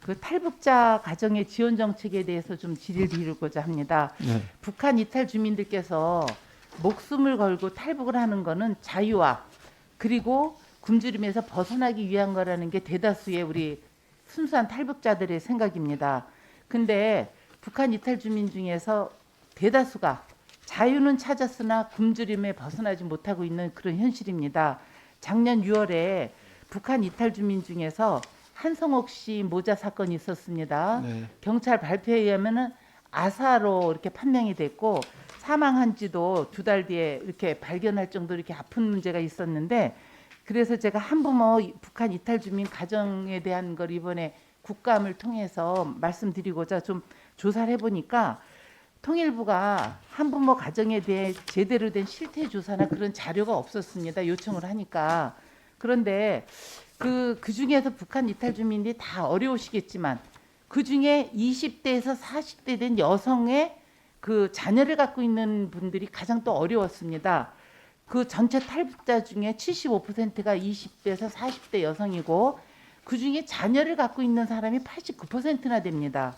그 탈북자 가정의 지원 정책에 대해서 좀 질의를 드리고자 합니다. 네. 북한 이탈 주민들께서 목숨을 걸고 탈북을 하는 거는 자유와 그리고 굶주림에서 벗어나기 위한 거라는 게 대다수의 우리 순수한 탈북자들의 생각입니다. 근데 북한 이탈 주민 중에서 대다수가 자유는 찾았으나 굶주림에 벗어나지 못하고 있는 그런 현실입니다. 작년 6월에 북한 이탈 주민 중에서 한성옥 씨 모자 사건이 있었습니다. 네. 경찰 발표에 의하면은 아사로 이렇게 판명이 됐고 사망한 지도 2달 뒤에 이렇게 발견할 정도로 이렇게 아픈 문제가 있었는데, 그래서 제가 한부모 북한 이탈 주민 가정에 대한 걸 이번에 국감을 통해서 말씀드리고자 좀 조사를 해보니까 통일부가 한부모 가정에 대해 제대로 된 실태 조사나 그런 자료가 없었습니다. 요청을 하니까. 그런데 그 중에서 북한 이탈 주민들이 다 어려우시겠지만 그 중에 20대에서 40대 된 여성의 그 자녀를 갖고 있는 분들이 가장 또 어려웠습니다. 그 전체 탈북자 중에 75%가 20대에서 40대 여성이고 그 중에 자녀를 갖고 있는 사람이 89%나 됩니다.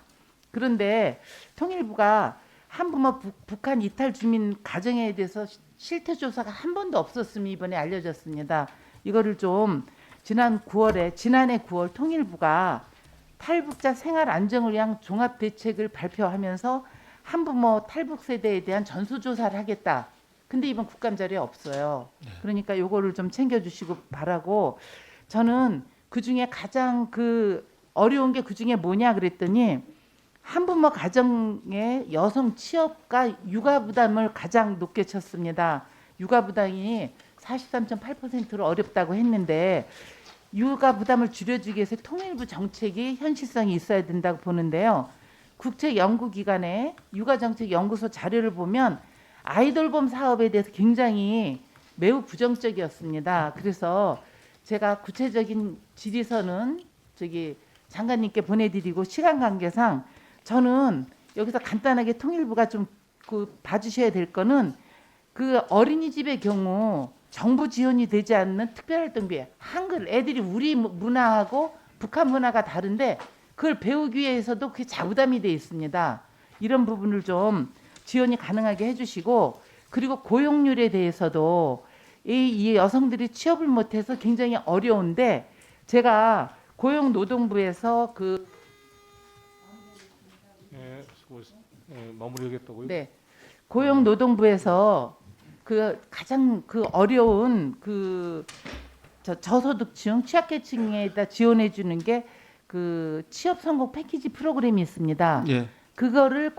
그런데 통일부가 한부모 북한 이탈 주민 가정에 대해서 실태 조사가 한 번도 없었음이 이번에 알려졌습니다. 이거를 좀 지난해 9월 통일부가 탈북자 생활 안정을 위한 종합 대책을 발표하면서 한부모 탈북 세대에 대한 전수조사를 하겠다. 근데 이번 국감 자료에 없어요. 그러니까 요거를 좀 챙겨주시고 바라고, 저는 그 중에 가장 그 어려운 게 그 중에 뭐냐 그랬더니 한부모 가정의 여성 취업과 육아 부담을 가장 높게 쳤습니다. 육아 부담이 43.8%로 어렵다고 했는데 육아 부담을 줄여주기 위해서 통일부 정책이 현실성이 있어야 된다고 보는데요. 국책연구기관의 육아정책연구소 자료를 보면 아이돌봄 사업에 대해서 굉장히 매우 부정적이었습니다. 그래서 제가 구체적인 질의서는 저기 장관님께 보내드리고 시간 관계상 저는 여기서 간단하게 통일부가 좀 그 봐주셔야 될 거는 그 어린이집의 경우 정부 지원이 되지 않는 특별활동비 한글 애들이 우리 문화하고 북한 문화가 다른데 그걸 배우기 위해서도 그게 자부담이 돼 있습니다. 이런 부분을 좀 지원이 가능하게 해주시고, 그리고 고용률에 대해서도 이 여성들이 취업을 못해서 굉장히 어려운데 제가 고용노동부에서 그 마무리하겠다고요? 네, 고용노동부에서 그 가장 그 어려운 그 저소득층 취약계층에다 지원해 주는 게 그 취업 성공 패키지 프로그램이 있습니다. 예. 그거를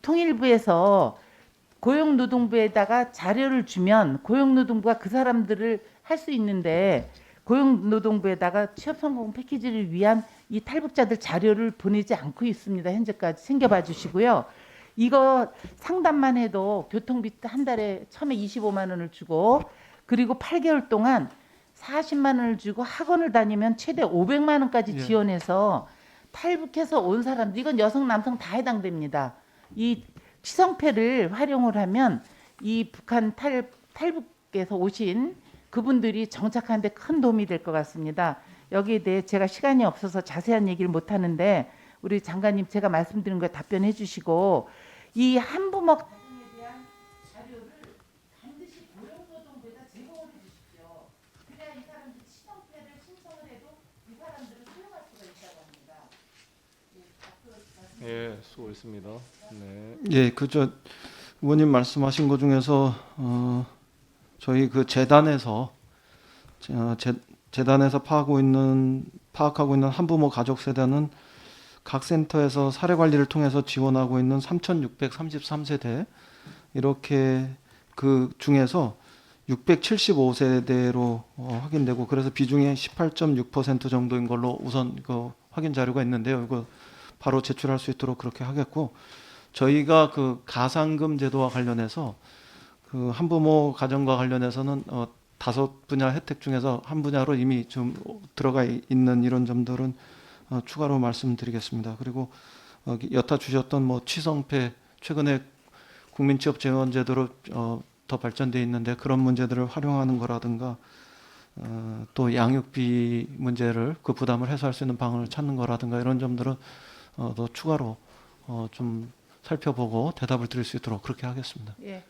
통일부에서 고용노동부에다가 자료를 주면 고용노동부가 그 사람들을 할 수 있는데 고용노동부에다가 취업 성공 패키지를 위한 이 탈북자들 자료를 보내지 않고 있습니다. 현재까지 챙겨봐 주시고요. 이거 상담만 해도 교통비 한 달에 처음에 25만 원을 주고 그리고 8개월 동안 40만 원을 주고 학원을 다니면 최대 500만 원까지 예. 지원해서 탈북해서 온 사람들, 이건 여성 남성 다 해당됩니다. 이 치성패를 활용을 하면 이 북한 탈북에서 오신 그분들이 정착하는 데 큰 도움이 될 것 같습니다. 여기에 대해 제가 시간이 없어서 자세한 얘기를 못 하는데 우리 장관님 제가 말씀드린 거에 답변해 주시고, 이 한부모 가정에 대한 자료를 반드시 고용노동부에다 제공을 해 주십시오. 그래야 이 사람들 치성패를 신청을 해도 이 사람들을 수용할 수가 있다고 합니다. 예, 수고했습니다. 네. 예, 그저 의원님 말씀하신 것 중에서 저희 그 재단에서 재단에서 파악하고 있는 한부모 가족 세대는 각 센터에서 사례 관리를 통해서 지원하고 있는 3,633세대, 이렇게 그 중에서 675세대로 확인되고, 그래서 비중이 18.6% 정도인 걸로 우선 그 확인 자료가 있는데요. 이거 바로 제출할 수 있도록 그렇게 하겠고, 저희가 그 가상금 제도와 관련해서 그 한부모 가정과 관련해서는 5분야 혜택 중에서 한 분야로 이미 좀 들어가 있는 이런 점들은 추가로 말씀드리겠습니다. 그리고 여타 주셨던 뭐 취성패, 최근에 국민취업지원제도로 더 발전돼 있는데 그런 문제들을 활용하는 거라든가, 또 양육비 문제를 그 부담을 해소할 수 있는 방안을 찾는 거라든가 이런 점들은 더 추가로 좀 살펴보고 대답을 드릴 수 있도록 그렇게 하겠습니다. 예.